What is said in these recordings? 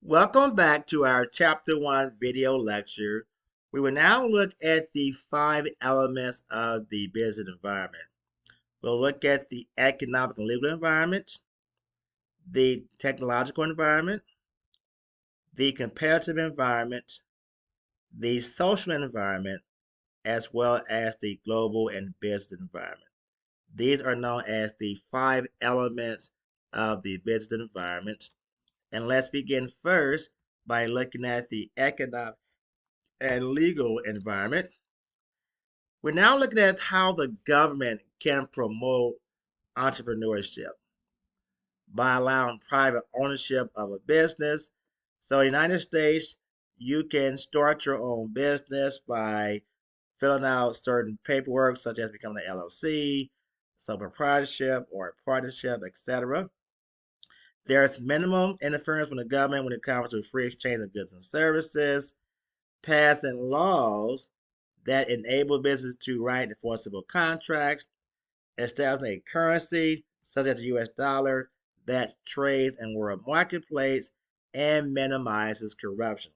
Welcome back to our Chapter 1 video lecture. We will now look at the 5 elements of the business environment. We'll look at the economic and legal environment, the technological environment, the competitive environment, the social environment, as well as the global and business environment. These are known as the 5 elements of the business environment. And let's begin first by looking at the economic and legal environment. We're now looking at how the government can promote entrepreneurship by allowing private ownership of a business. So, in the United States, you can start your own business by filling out certain paperwork, such as becoming an LLC, sole proprietorship, or a partnership, etc. There's minimum interference from the government when it comes to free exchange of goods and services, passing laws that enable business to write enforceable contracts, establishing a currency such as the US dollar that trades in world marketplace, and minimizes corruption.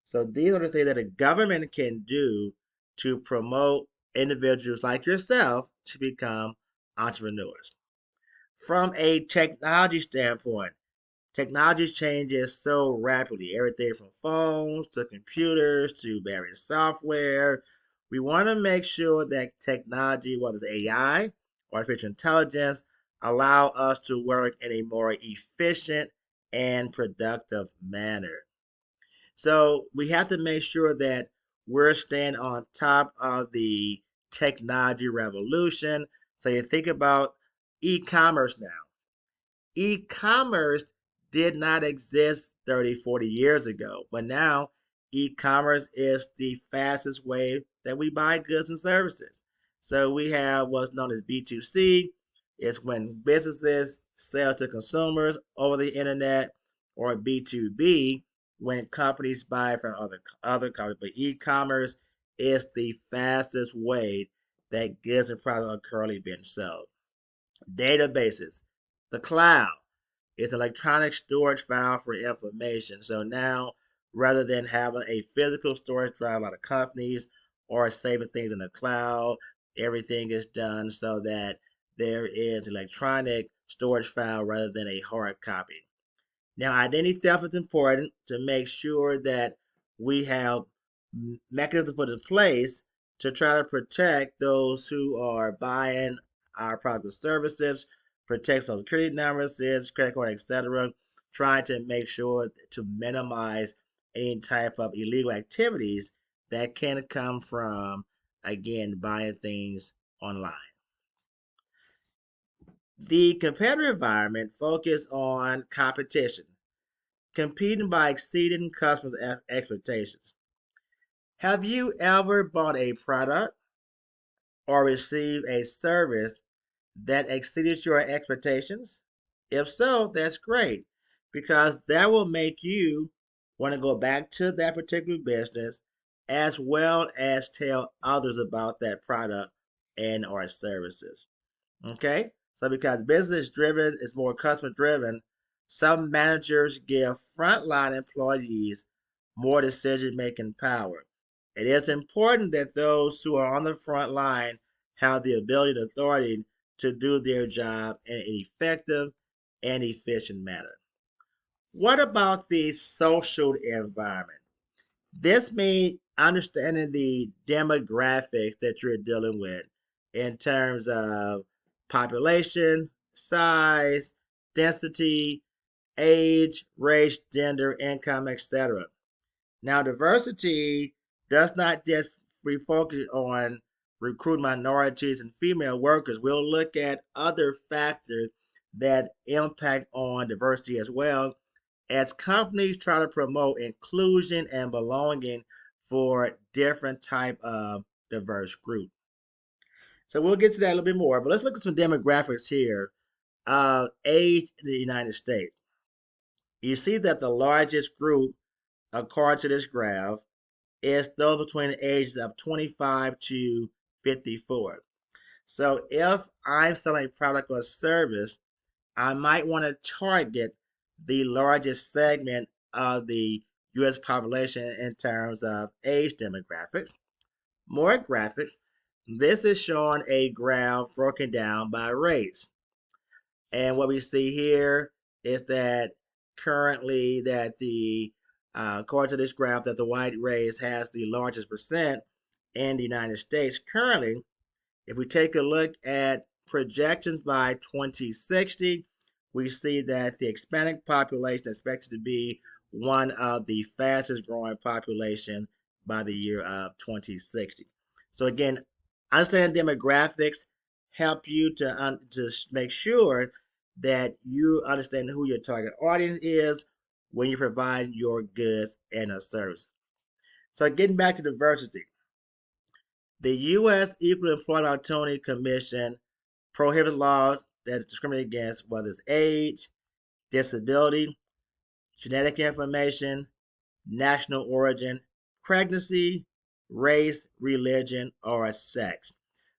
So these are the things that the government can do to promote individuals like yourself to become entrepreneurs. From a technology standpoint, technology changes so rapidly. Everything from phones to computers to various software. We want to make sure that technology, whether it's AI, artificial intelligence, allow us to work in a more efficient and productive manner. So we have to make sure that we're staying on top of the technology revolution. So you think about e-commerce now. E-commerce did not exist 30, 40 years ago, but now e-commerce is the fastest way that we buy goods and services. So we have what's known as B2C. It's when businesses sell to consumers over the internet, or B2B when companies buy from other companies. But e-commerce is the fastest way that goods and products are currently being sold. Databases, the cloud is electronic storage file for information. So now, rather than having a physical storage drive like companies or saving things in the cloud, everything is done so that there is electronic storage file rather than a hard copy. Now, identity theft is important to make sure that we have mechanisms put in place to try to protect those who are buying our products and services, protect social security numbers, credit card, etc. Trying to make sure to minimize any type of illegal activities that can come from, again, buying things online. The competitive environment focuses on competition, competing by exceeding customers' expectations. Have you ever bought a product or received a service that exceeded your expectations? If so, that's great because that will make you want to go back to that particular business as well as tell others about that product and or services. Okay? So because business driven is more customer driven, some managers give frontline employees more decision making power. It is important that those who are on the front line have the ability and authority to do their job in an effective and efficient manner. What about the social environment? This means understanding the demographics that you're dealing with in terms of population, size, density, age, race, gender, income, etc. Now, diversity does not just refocus on recruit minorities and female workers. We'll look at other factors that impact on diversity as well as companies try to promote inclusion and belonging for different type of diverse group. So we'll get to that a little bit more, but let's look at some demographics here of age in the United States. You see that the largest group, according to this graph, is those between the ages of 25 to 54. So if I'm selling a product or service, I might want to target the largest segment of the U.S. population in terms of age demographics. More graphics. This is showing a graph broken down by race. And what we see here is that currently that according to this graph, that the white race has the largest percent in the United States. Currently, if we take a look at projections by 2060, we see that the Hispanic population is expected to be one of the fastest growing populations by the year of 2060. So again, understanding demographics help you to make sure that you understand who your target audience is when you provide your goods and a service. So getting back to diversity, the U.S. Equal Employment Opportunity Commission prohibits laws that discriminate against whether it's age, disability, genetic information, national origin, pregnancy, race, religion, or sex.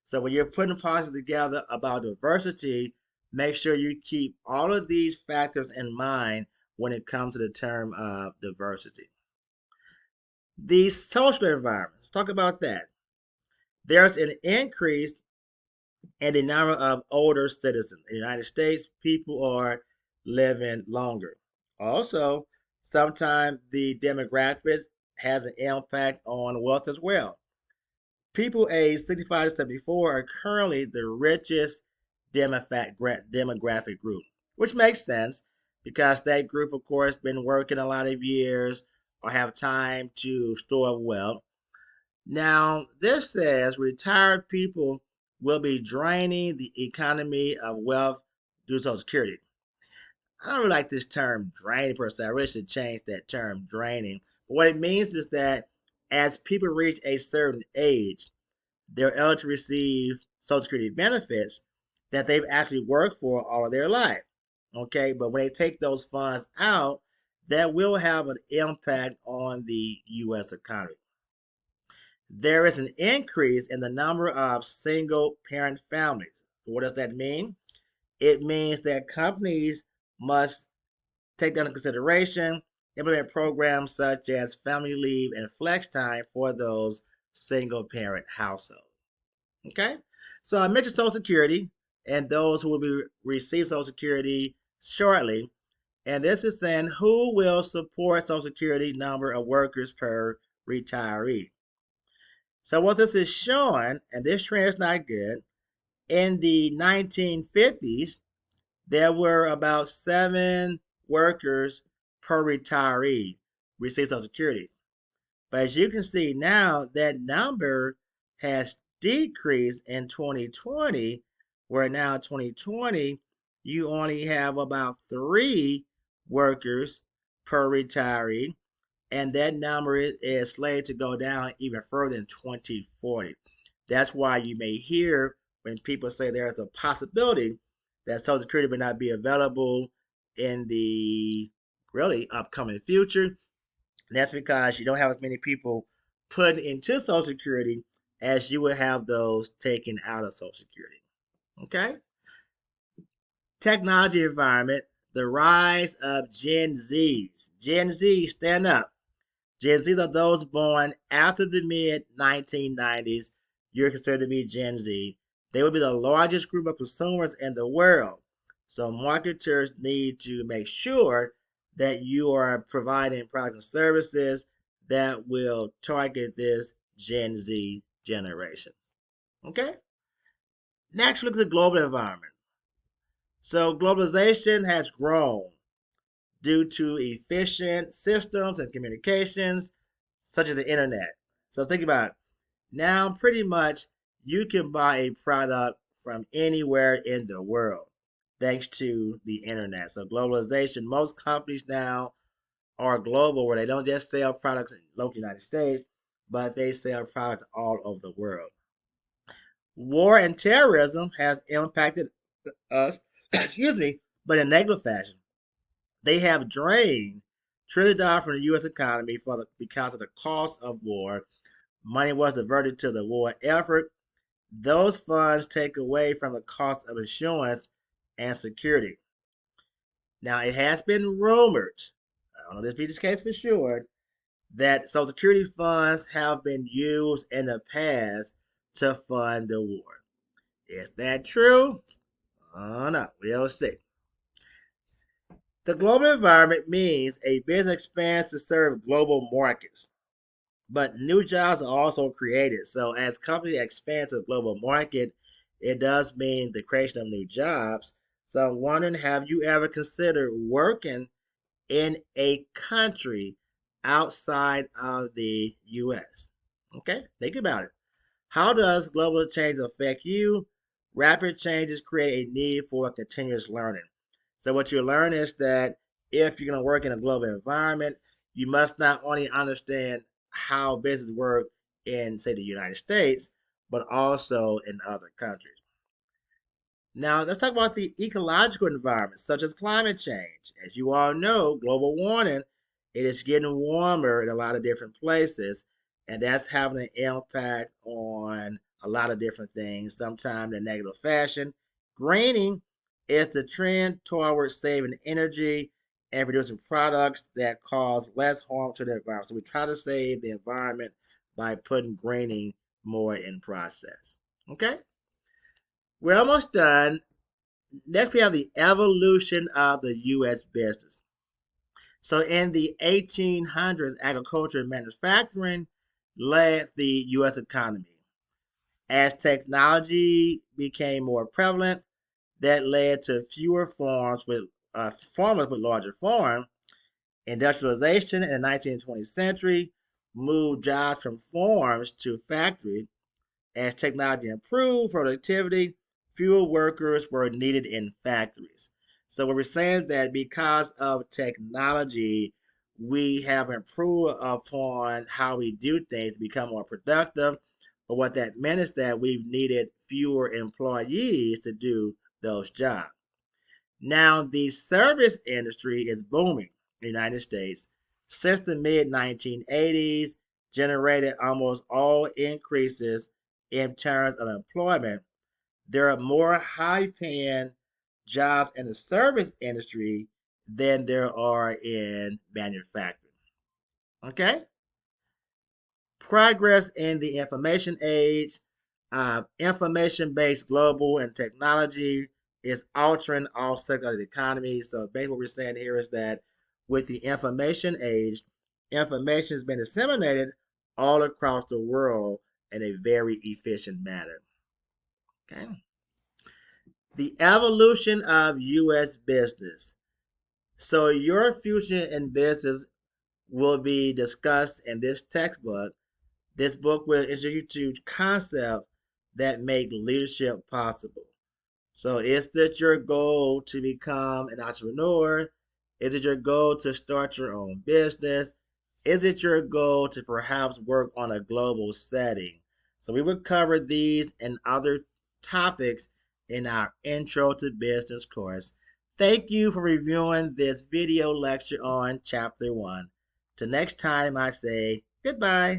So when you're putting policies together about diversity, make sure you keep all of these factors in mind when it comes to the term of diversity. The social environment, let's talk about that. There's an increase in the number of older citizens. In the United States, people are living longer. Also, sometimes the demographics has an impact on wealth as well. People aged 65 to 74 are currently the richest demographic group, which makes sense because that group, of course, been working a lot of years or have time to store wealth. Now, this says retired people will be draining the economy of wealth due to Social Security. I don't really like this term draining per se. I really should change that term draining. But what it means is that as people reach a certain age, they're eligible to receive Social Security benefits that they've actually worked for all of their life. Okay, but when they take those funds out, that will have an impact on the U.S. economy. There is an increase in the number of single parent families. What does that mean? It means that companies must take that into consideration, implement programs such as family leave and flex time for those single parent households. Okay? So I mentioned Social Security and those who will be receive Social Security shortly. And this is saying who will support Social Security number of workers per retiree. So what this is showing, and this trend is not good, in the 1950s, there were about 7 workers per retiree received Social Security. But as you can see now, that number has decreased in 2020, where now in 2020, you only have about 3 workers per retiree, and that number is slated to go down even further in 2040. That's why you may hear when people say there's a possibility that Social Security may not be available in the really upcoming future. And that's because you don't have as many people put into Social Security as you would have those taken out of Social Security. Okay? Technology environment, the rise of Gen Zs. Gen Z, stand up. Gen Zs are those born after the mid 1990s. You're considered to be Gen Z. They will be the largest group of consumers in the world. So marketers need to make sure that you are providing products and services that will target this Gen Z generation. Okay? Next, look at the global environment. So globalization has grown due to efficient systems and communications such as the internet. So think about it. Now pretty much you can buy a product from anywhere in the world thanks to the internet. So globalization, most companies now are global where they don't just sell products in the local United States, but they sell products all over the world. War and terrorism has impacted us, excuse me, but in a negative fashion. They have drained trillions of dollars from the U.S. economy because of the cost of war. Money was diverted to the war effort. Those funds take away from the cost of insurance and security. Now, it has been rumored, I don't know this be the case for sure, that Social Security funds have been used in the past to fund the war. Is that true? Oh no, we'll see. The global environment means a business expands to serve global markets, but new jobs are also created. So as companies expand to the global market, it does mean the creation of new jobs. So I'm wondering, have you ever considered working in a country outside of the US? Okay, think about it. How does global change affect you? Rapid changes create a need for continuous learning. So, what you learn is that if you're going to work in a global environment, you must not only understand how business work in, say, the United States, but also in other countries. Now, let's talk about the ecological environment, such as climate change. As you all know, global warming, it is getting warmer in a lot of different places, and that's having an impact on a lot of different things, sometimes in a negative fashion. Greening is the trend towards saving energy and producing products that cause less harm to the environment. So we try to save the environment by putting greening more in process. Okay? We're almost done. Next, we have the evolution of the U.S. business. So, in the 1800s, agriculture and manufacturing led the U.S. economy. As technology became more prevalent, that led to fewer farmers with larger farms. Industrialization in the 19th and 20th century moved jobs from farms to factories. As technology improved productivity, fewer workers were needed in factories. So what we're saying that because of technology, we have improved upon how we do things to become more productive. But what that meant is that we've needed fewer employees to do those jobs. Now, the service industry is booming in the United States. Since the mid 1980s, generated almost all increases in terms of employment. There are more high paying jobs in the service industry than there are in manufacturing. Okay? Progress in the information age, information based global and technology is altering all sectors of the economy. So basically, what we're saying here is that with the information age, information has been disseminated all across the world in a very efficient manner. Okay. The evolution of U.S. business. So your future in business will be discussed in this textbook. This book will introduce you to concepts that make leadership possible. So is this your goal to become an entrepreneur? Is it your goal to start your own business? Is it your goal to perhaps work on a global setting? So we will cover these and other topics in our Intro to Business course. Thank you for reviewing this video lecture on Chapter 1. Till next time, I say goodbye.